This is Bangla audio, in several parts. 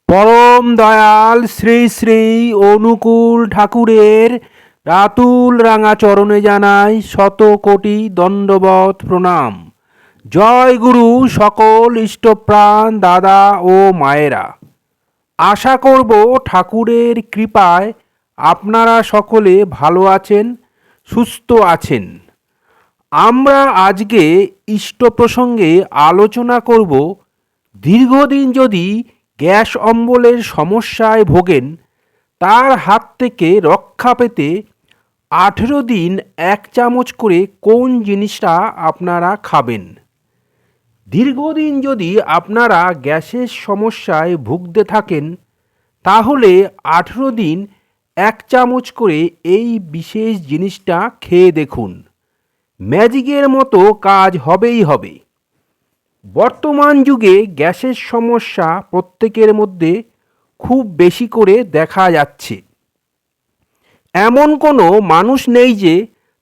পরম দয়াল শ্রী শ্রী অনুকূল ঠাকুরের রাতুল রাঙা চরণে জানাই শত কোটি দণ্ডবত প্রণাম। জয় গুরু সকল ইষ্টপ্রাণ দাদা ও মায়েরা। আশা করব ঠাকুরের কৃপায় আপনারা সকলে ভালো আছেন, সুস্থ আছেন। আমরা আজকে ইষ্ট প্রসঙ্গে আলোচনা করব, দীর্ঘদিন যদি গ্যাস অম্বলের সমস্যায় ভোগেন তার হাত থেকে রক্ষা পেতে 18 দিন 1 চামচ করে কোন জিনিসটা আপনারা খাবেন। দীর্ঘদিন যদি আপনারা গ্যাসের সমস্যায় ভুগতে থাকেন তাহলে 18 দিন 1 চামচ করে এই বিশেষ জিনিসটা খেয়ে দেখুন, ম্যাজিকের মতো কাজ হবেই হবে। বর্তমান যুগে গ্যাসের সমস্যা প্রত্যেকের মধ্যে খুব বেশি করে দেখা যাচ্ছে। এমন কোনো মানুষ নেই যে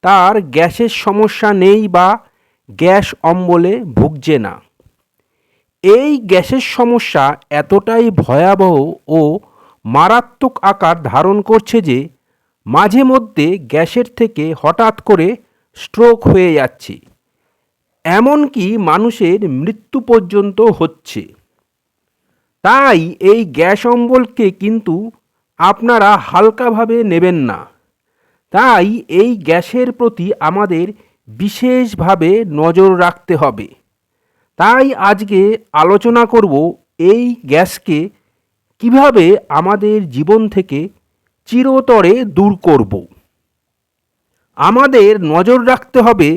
তার গ্যাসের সমস্যা নেই বা গ্যাস অম্বলে ভুগছে না। এই গ্যাসের সমস্যা এতটাই ভয়াবহ ও মারাত্মক আকার ধারণ করছে যে মাঝে মধ্যে গ্যাসের থেকে হঠাৎ করে স্ট্রোক হয়ে যাচ্ছে, এমনকি মানুষের মৃত্যু পর্যন্ত হচ্ছে। তাই এই গ্যাস অম্বলকে কিন্তু আপনারা হালকাভাবে নেবেন না। তাই এই গ্যাসের প্রতি আমাদের বিশেষভাবে নজর রাখতে হবে। তাই আজকে আলোচনা করব এই গ্যাসকে কিভাবে আমাদের জীবন থেকে চিরতরে দূর করব। আমাদের নজর রাখতে হবে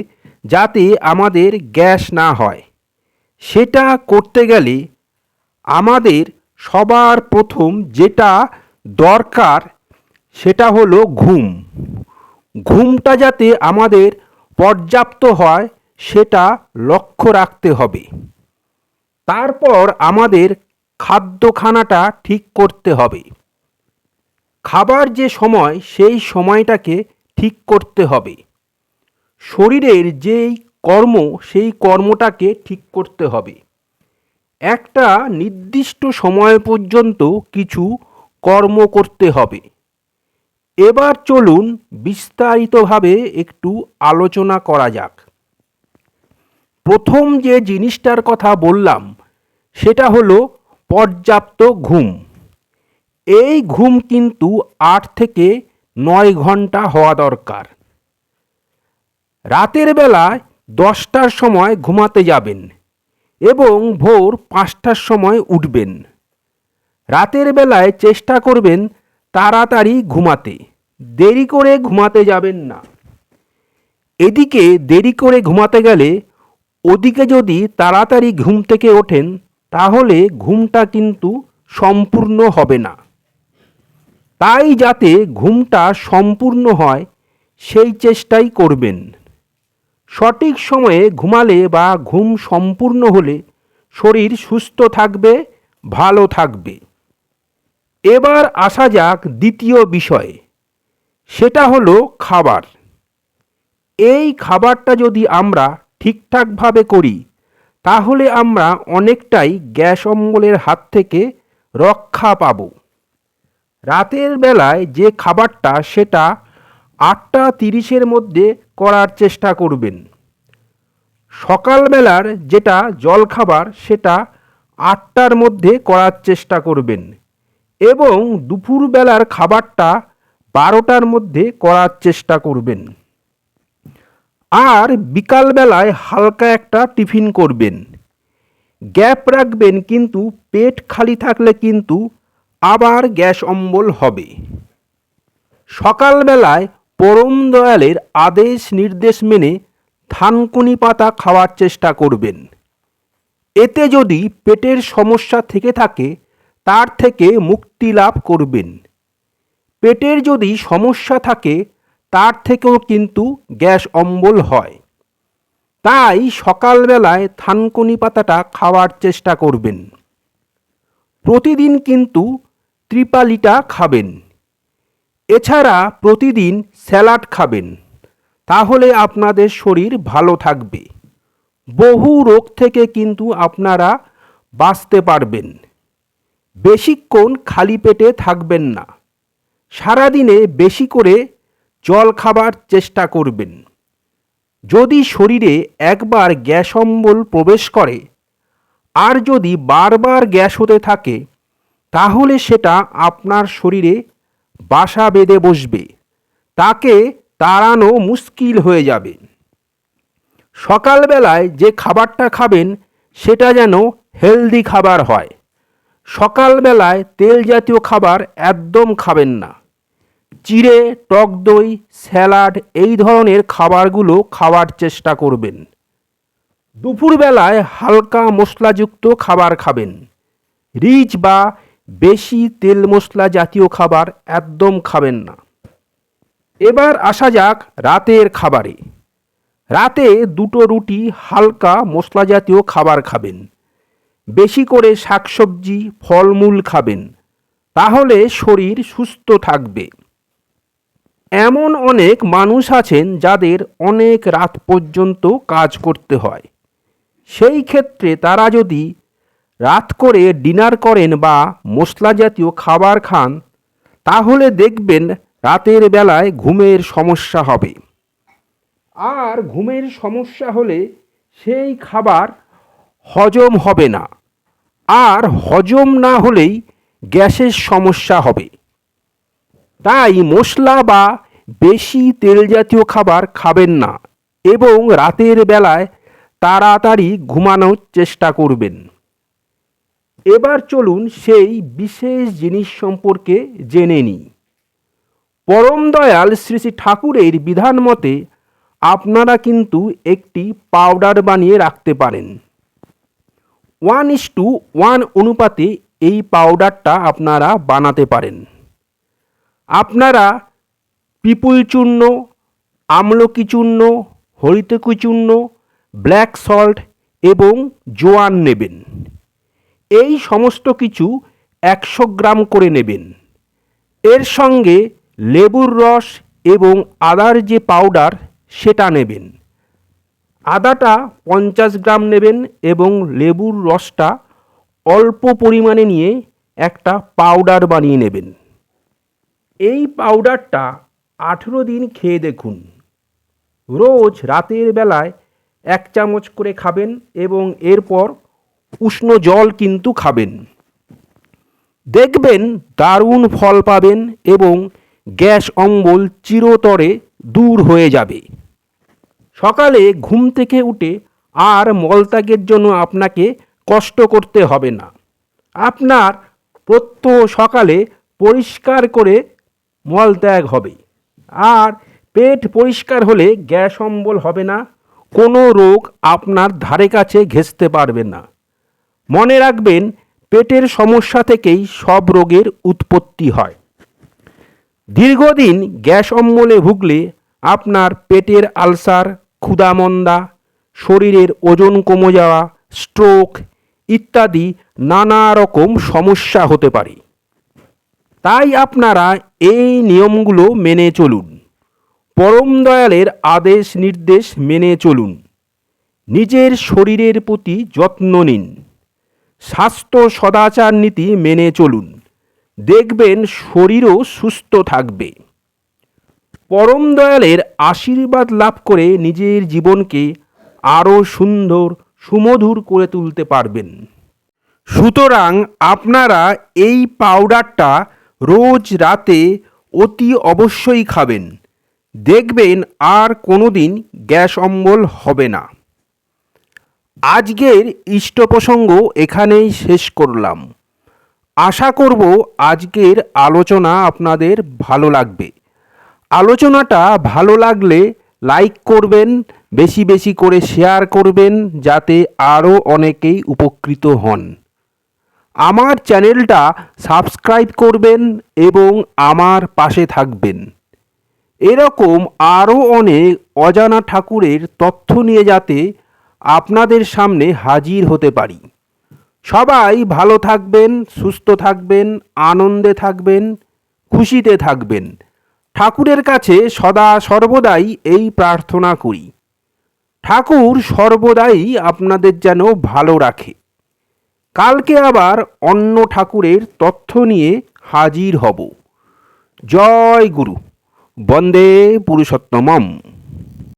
যাতে আমাদের গ্যাস না হয়। সেটা করতে গেলে আমাদের সবার প্রথম যেটা দরকার সেটা হলো ঘুম। ঘুমটা যাতে আমাদের পর্যাপ্ত হয় সেটা লক্ষ্য রাখতে হবে। তারপর আমাদের খাদ্যখানাটা ঠিক করতে হবে। খাবার যে সময় সেই সময়টাকে ঠিক করতে হবে। শরীরের যেই কর্ম সেই কর্মটাকে ঠিক করতে হবে। একটা নির্দিষ্ট সময় পর্যন্ত কিছু কর্ম করতে হবে। এবার চলুন বিস্তারিতভাবে একটু আলোচনা করা যাক। প্রথম যে জিনিসটার কথা বললাম সেটা হলো পর্যাপ্ত ঘুম। এই ঘুম কিন্তু 8 থেকে 9 ঘন্টা হওয়া দরকার। রাতের বেলায় 10টার সময় ঘুমাতে যাবেন এবং ভোর 5টার সময় উঠবেন। রাতের বেলায় চেষ্টা করবেন তাড়াতাড়ি ঘুমাতে, দেরি করে ঘুমাতে যাবেন না। এদিকে দেরি করে ঘুমাতে গেলে ওদিকে যদি তাড়াতাড়ি ঘুম থেকে ওঠেন তাহলে ঘুমটা কিন্তু সম্পূর্ণ হবে না। তাই যাতে ঘুমটা সম্পূর্ণ হয় সেই চেষ্টাই করবেন। সঠিক সময়ে ঘুমালে বা ঘুম সম্পূর্ণ হলে শরীর সুস্থ থাকবে, ভালো থাকবে। এবার আসা যাক দ্বিতীয় বিষয়ে, সেটা হলো খাবার। এই খাবারটা যদি আমরা ঠিকঠাকভাবে করি তাহলে আমরা অনেকটাই গ্যাস অম্বলের হাত থেকে রক্ষা পাব। রাতের বেলায় যে খাবারটা সেটা 8:30-এর মধ্যে করার চেষ্টা করবেন। সকালবেলার যেটা জলখাবার সেটা 8টার মধ্যে করার চেষ্টা করবেন এবং দুপুরবেলার খাবারটা 12টার মধ্যে করার চেষ্টা করবেন। আর বিকালবেলায় হালকা একটা টিফিন করবেন। গ্যাপ রাখবেন, কিন্তু পেট খালি থাকলে কিন্তু আবার গ্যাস অম্বল হবে। সকালবেলায় পরম দয়ালের আদেশ নির্দেশ মেনে থানকুনি পাতা খাওয়ার চেষ্টা করবেন। এতে যদি পেটের সমস্যা থেকে থাকে তার থেকে মুক্তি লাভ করবেন। পেটের যদি সমস্যা থাকে তার থেকেও কিন্তু গ্যাস অম্বল হয়। তাই সকালবেলায় থানকুনি পাতাটা খাওয়ার চেষ্টা করবেন। প্রতিদিন কিন্তু ত্রিপালিটা খাবেন। এছাড়া প্রতিদিন স্যালাড খাবেন, তাহলে আপনাদের শরীর ভালো থাকবে। বহু রোগ থেকে কিন্তু আপনারা বাঁচতে পারবেন। বেশিক্ষণ খালি পেটে থাকবেন না। সারাদিনে বেশি করে জল খাবার চেষ্টা করবেন। যদি শরীরে একবার গ্যাস অম্বল প্রবেশ করে আর যদি বারবার গ্যাস হতে থাকে, তাহলে সেটা আপনার শরীরে বাসা বেঁধে বসবে, তাকে তাড়ানো মুশকিল হয়ে যাবে। সকালবেলায় যে খাবারটা খাবেন সেটা যেন হেলদি খাবার হয়। সকালবেলায় তেল জাতীয় খাবার একদম খাবেন না। চিড়ে, টক দই, স্যালাড এই ধরনের খাবারগুলো খাওয়ার চেষ্টা করবেন। দুপুরবেলায় হালকা মশলাযুক্ত খাবার খাবেন। রিচ বা বেশি তেল মশলা জাতীয় খাবার একদম খাবেন না। এবার আসা যাক রাতের খাবারে। রাতে 2টো রুটি হালকা মশলা জাতীয় খাবার খাবেন। বেশি করে শাকসবজি, ফলমূল খাবেন, তাহলে শরীর সুস্থ থাকবে। এমন অনেক মানুষ আছেন যাদের অনেক রাত পর্যন্ত কাজ করতে হয়। সেই ক্ষেত্রে তারা যদি রাত করে ডিনার করেন বা মশলা জাতীয় খাবার খান, তাহলে দেখবেন রাতের বেলায় ঘুমের সমস্যা হবে। আর ঘুমের সমস্যা হলে সেই খাবার হজম হবে না, আর হজম না হলেই গ্যাসের সমস্যা হবে। তাই মশলা বা বেশি তেল জাতীয় খাবার খাবেন না এবং রাতের বেলায় তাড়াতাড়ি ঘুমানোর চেষ্টা করবেন। এবার চলুন সেই বিশেষ জিনিস সম্পর্কে জেনে নিই। পরম দয়াল শ্রী শ্রী ঠাকুরের বিধান মতে আপনারা কিন্তু একটি পাউডার বানিয়ে রাখতে পারেন। 1:1 অনুপাতে এই পাউডারটা আপনারা বানাতে পারেন। আপনারা পিপুল চূর্ণ, আমলকি চূর্ণ, হরিতকি চূর্ণ, ব্ল্যাক সল্ট এবং জোয়ান নেবেন। এই সমস্ত কিছু 100 গ্রাম করে নেবেন। এর সঙ্গে লেবুর রস এবং আদার যে পাউডার সেটা নেবেন। আদাটা 50 গ্রাম নেবেন এবং লেবুর রসটা অল্প পরিমাণে নিয়ে একটা পাউডার বানিয়ে নেবেন। এই পাউডারটা 18 দিন খেয়ে দেখুন। রোজ রাতের বেলায় 1 চামচ করে খাবেন এবং এরপর উষ্ণ জল কিন্তু খাবেন। দেখবেন দারুণ ফল পাবেন এবং গ্যাস অম্বল চিরতরে দূর হয়ে যাবে। সকালে ঘুম থেকে উঠে আর মলত্যাগের জন্য আপনাকে কষ্ট করতে হবে না। আপনার প্রত্যহ সকালে পরিষ্কার করে মলত্যাগ হবে, আর পেট পরিষ্কার হলে গ্যাস অম্বল হবে না, কোনো রোগ আপনার ধারে কাছে ঘেঁষতে পারবে না। মনে রাখবেন, পেটের সমস্যা থেকেই সব রোগের উৎপত্তি হয়। দীর্ঘদিন গ্যাস অম্বলে ভুগলে আপনার পেটের আলসার, ক্ষুধামন্দা, শরীরের ওজন কমে যাওয়া, স্ট্রোক ইত্যাদি নানা রকম সমস্যা হতে পারে। তাই আপনারা এই নিয়মগুলো মেনে চলুন। পরম দয়ালের আদেশ নির্দেশ মেনে চলুন। নিজের শরীরের প্রতি যত্ন নিন। স্বাস্থ্য সদাচার নীতি মেনে চলুন। দেখবেন শরীরও সুস্থ থাকবে। পরম দয়ালের আশীর্বাদ লাভ করে নিজের জীবনকে আরও সুন্দর, সুমধুর করে তুলতে পারবেন। সুতরাং আপনারা এই পাউডারটা রোজ রাতে অতি অবশ্যই খাবেন। দেখবেন আর কোনোদিন গ্যাস অম্বল হবে না। আজকের ইষ্ট প্রসঙ্গ এখানেই শেষ করলাম। আশা করব আজকের আলোচনা আপনাদের ভালো লাগবে। আলোচনাটা ভালো লাগলে লাইক করবেন, বেশি বেশি করে শেয়ার করবেন, যাতে আরও অনেকেই উপকৃত হন। আমার চ্যানেলটা সাবস্ক্রাইব করবেন এবং আমার পাশে থাকবেন। এরকম আরও অনেক অজানা ঠাকুরের তথ্য নিয়ে যাতে আপনাদের সামনে হাজির হতে পারি। সবাই ভালো থাকবেন, সুস্থ থাকবেন, আনন্দে থাকবেন, খুশিতে থাকবেন। ঠাকুরের কাছে সদা সর্বদাই এই প্রার্থনা করি, ঠাকুর সর্বদাই আপনাদের যেন ভালো রাখে। কালকে আবার অন্য ঠাকুরের তথ্য নিয়ে হাজির হব। জয় গুরু। বন্দে পুরুষোত্তমম।